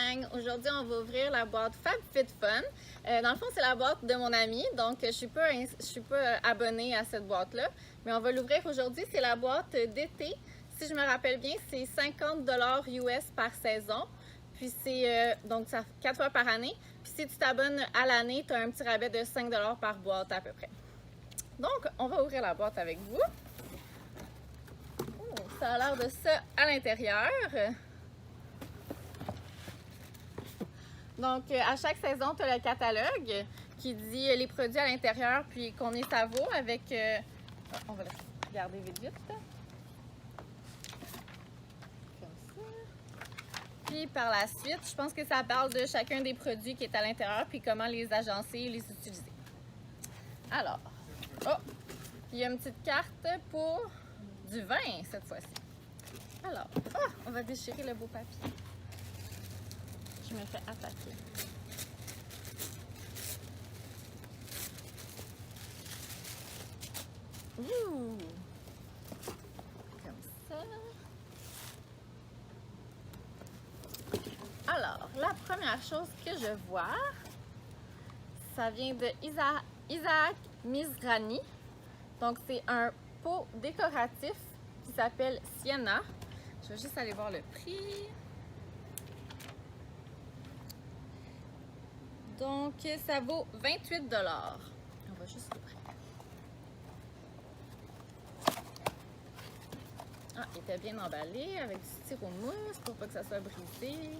gang! Aujourd'hui, on va ouvrir la boîte FabFitFun. Dans le fond, c'est la boîte de mon ami, donc je suis pas abonnée à cette boîte-là. Mais on va l'ouvrir aujourd'hui. C'est la boîte d'été. Si je me rappelle bien, c'est 50 $ US par saison. Puis c'est donc ça 4 fois par année. Puis si tu t'abonnes à l'année, tu as un petit rabais de 5 $ par boîte à peu près. Donc, on va ouvrir la boîte avec vous. Oh, ça a l'air de ça à l'intérieur. Donc, à chaque saison, tu as le catalogue qui dit les produits à l'intérieur, puis combien ça vaut avec... on va le regarder vite vite. Comme ça. Puis par la suite, je pense que ça parle de chacun des produits qui est à l'intérieur, puis comment les agencer et les utiliser. Alors, il y a une petite carte pour du vin cette fois-ci. Alors, on va déchirer le beau papier. Je me fais attaquer. Ouh! Comme ça. Alors, la première chose que je vois, ça vient de Isaac Mizrahi. Donc, c'est un pot décoratif qui s'appelle Sienna. Je vais juste aller voir le prix. Donc, ça vaut 28 $. On va juste l'ouvrir. Ah, il était bien emballé avec du styromousse pour pas que ça soit brisé.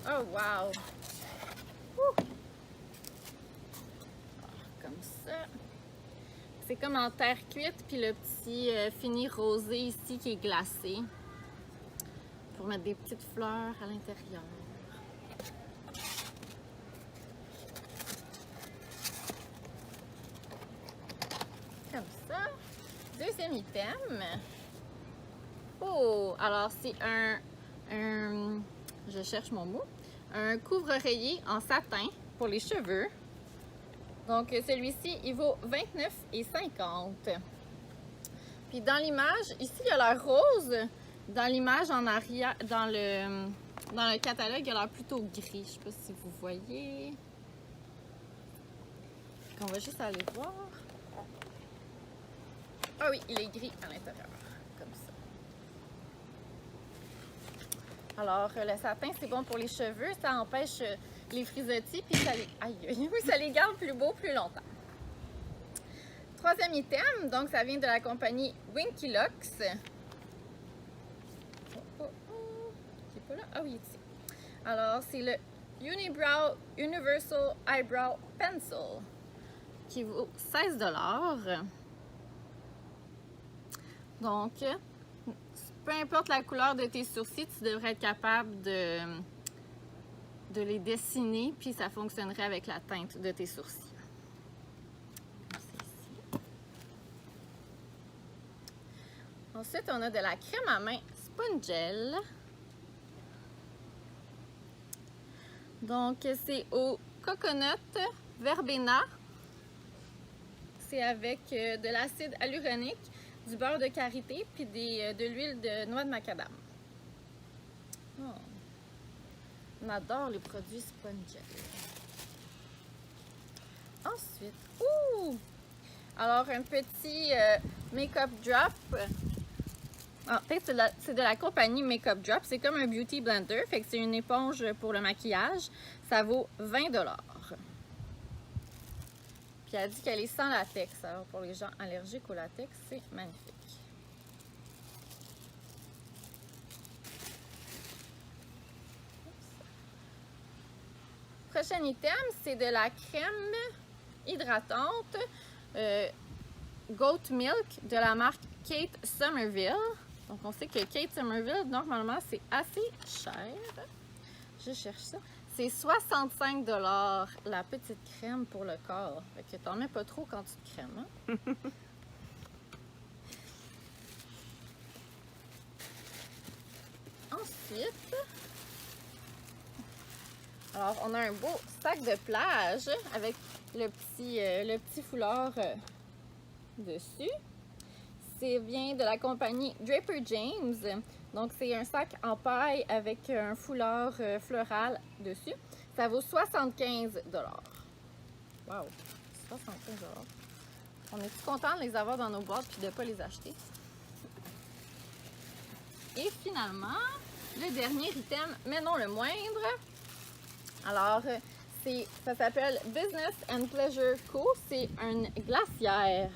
Oh, wow! Comme ça. C'est comme en terre cuite, puis le petit fini rosé ici qui est glacé. Pour mettre des petites fleurs à l'intérieur. Comme ça. Deuxième item. Oh! Alors, c'est je cherche mon mot. Un couvre-oreiller en satin pour les cheveux. Donc, celui-ci, il vaut 29,50 $. Puis dans l'image, ici, il a l'air rose. Dans l'image en arrière, dans le catalogue, il a l'air plutôt gris. Je sais pas si vous voyez. On va juste aller voir. Ah oui, il est gris à l'intérieur. Comme ça. Alors, le satin, c'est bon pour les cheveux. Ça empêche les frisottis. Puis ça les garde plus beaux plus longtemps. Troisième item, donc ça vient de la compagnie Winky Lux. Qui est pas là? Ah oui, ici. Alors, c'est le Unibrow Universal Eyebrow Pencil qui vaut 16 $. Donc, peu importe la couleur de tes sourcils, tu devrais être capable de les dessiner, puis ça fonctionnerait avec la teinte de tes sourcils. Ensuite, on a de la crème à main Spongel. Donc, c'est au coconut verbena. C'est avec de l'acide hyaluronique, du beurre de karité, puis de l'huile de noix de macadam. Oh. On adore les produits Spongel. Ensuite, alors un petit make-up drop. En fait, c'est de la compagnie Makeup Drop. C'est comme un beauty blender. Fait que c'est une éponge pour le maquillage. Ça vaut 20 $. Puis elle dit qu'elle est sans latex. Alors pour les gens allergiques au latex, c'est magnifique. Prochain item, c'est de la crème hydratante Goat Milk de la marque Kate Somerville. Donc, on sait que Kate Somerville, normalement, c'est assez cher. Je cherche ça. C'est 65 $ la petite crème pour le corps. Fait que t'en mets pas trop quand tu te crèmes. Hein? Ensuite, alors, on a un beau sac de plage avec le petit foulard dessus. Ça vient de la compagnie Draper James. Donc, c'est un sac en paille avec un foulard floral dessus. Ça vaut 75 $. Wow! 75 $. On est-tu content de les avoir dans nos boîtes et de ne pas les acheter? Et finalement, le dernier item, mais non le moindre. Alors, ça s'appelle Business and Pleasure Co. C'est une glacière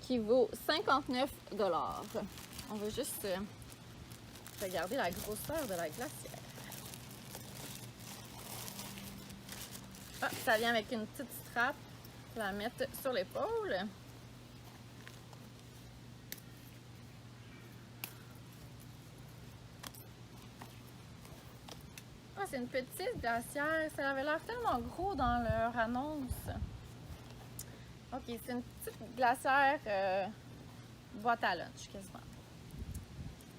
qui vaut 59 $. On va juste regarder la grosseur de la glacière. Ah, ça vient avec une petite strap. On va la mettre sur l'épaule. Ah, c'est une petite glacière. Ça avait l'air tellement gros dans leur annonce. Ok, c'est une petite glacière boîte à lunch quasiment.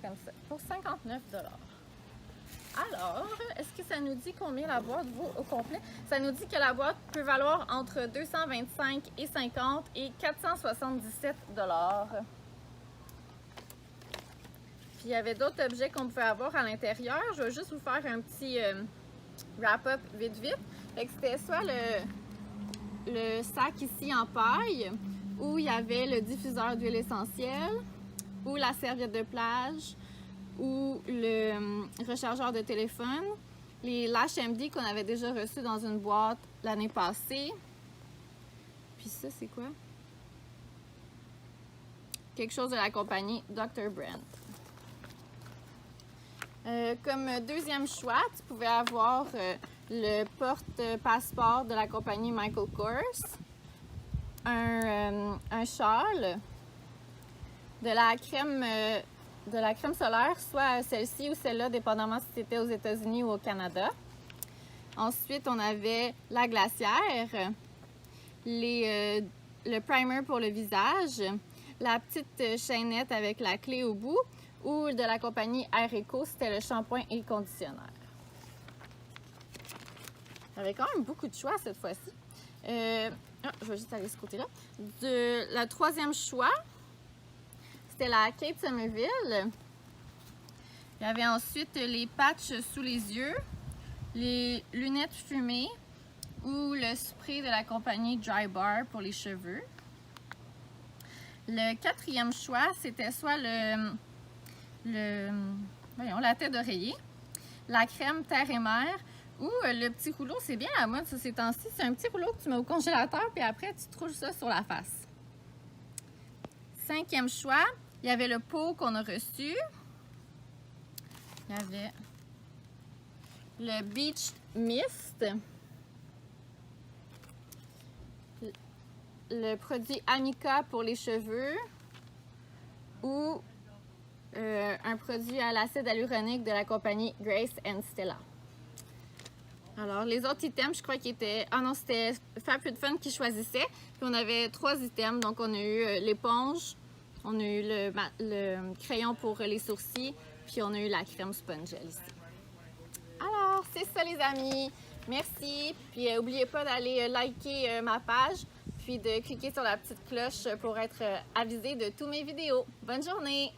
Comme ça. Pour 59 $. Alors, est-ce que ça nous dit combien la boîte vaut au complet? Ça nous dit que la boîte peut valoir entre 225 et 50 et 477 $. Puis il y avait d'autres objets qu'on pouvait avoir à l'intérieur. Je vais juste vous faire un petit wrap-up vite. Fait que c'était soit le sac ici en paille, où il y avait le diffuseur d'huile essentielle, ou la serviette de plage, ou le rechargeur de téléphone, les Lash MD qu'on avait déjà reçus dans une boîte l'année passée. Puis ça, c'est quoi? Quelque chose de la compagnie Dr. Brent. Comme deuxième choix, tu pouvais avoir le porte-passeport de la compagnie Michael Kors, un châle, de la crème solaire, soit celle-ci ou celle-là, dépendamment si c'était aux États-Unis ou au Canada. Ensuite, on avait la glacière, le primer pour le visage, la petite chaînette avec la clé au bout, ou de la compagnie Air Eco, c'était le shampoing et conditionnaire. Il y avait quand même beaucoup de choix cette fois-ci. Je vais juste aller de ce côté-là. Le troisième choix, c'était la Kate Somerville. Il y avait ensuite les patchs sous les yeux, les lunettes fumées ou le spray de la compagnie Dry Bar pour les cheveux. Le quatrième choix, c'était soit la tête d'oreiller, la crème terre et mer ou le petit rouleau. C'est bien à la mode ça, ces temps-ci. C'est un petit rouleau que tu mets au congélateur puis après tu te roules ça sur la face. Cinquième choix, il y avait le pot qu'on a reçu. Il y avait le Beach Mist, le produit Amica pour les cheveux ou un produit à l'acide hyaluronique de la compagnie Grace & Stella. Alors, les autres items, je crois qu'ils étaient... Ah non, c'était FabFitFun qui choisissait. Puis on avait 3 items. Donc, on a eu l'éponge, on a eu le crayon pour les sourcils, puis on a eu la crème Spongel ici. Alors, c'est ça les amis. Merci. Puis n'oubliez pas d'aller liker ma page, puis de cliquer sur la petite cloche pour être avisé de tous mes vidéos. Bonne journée!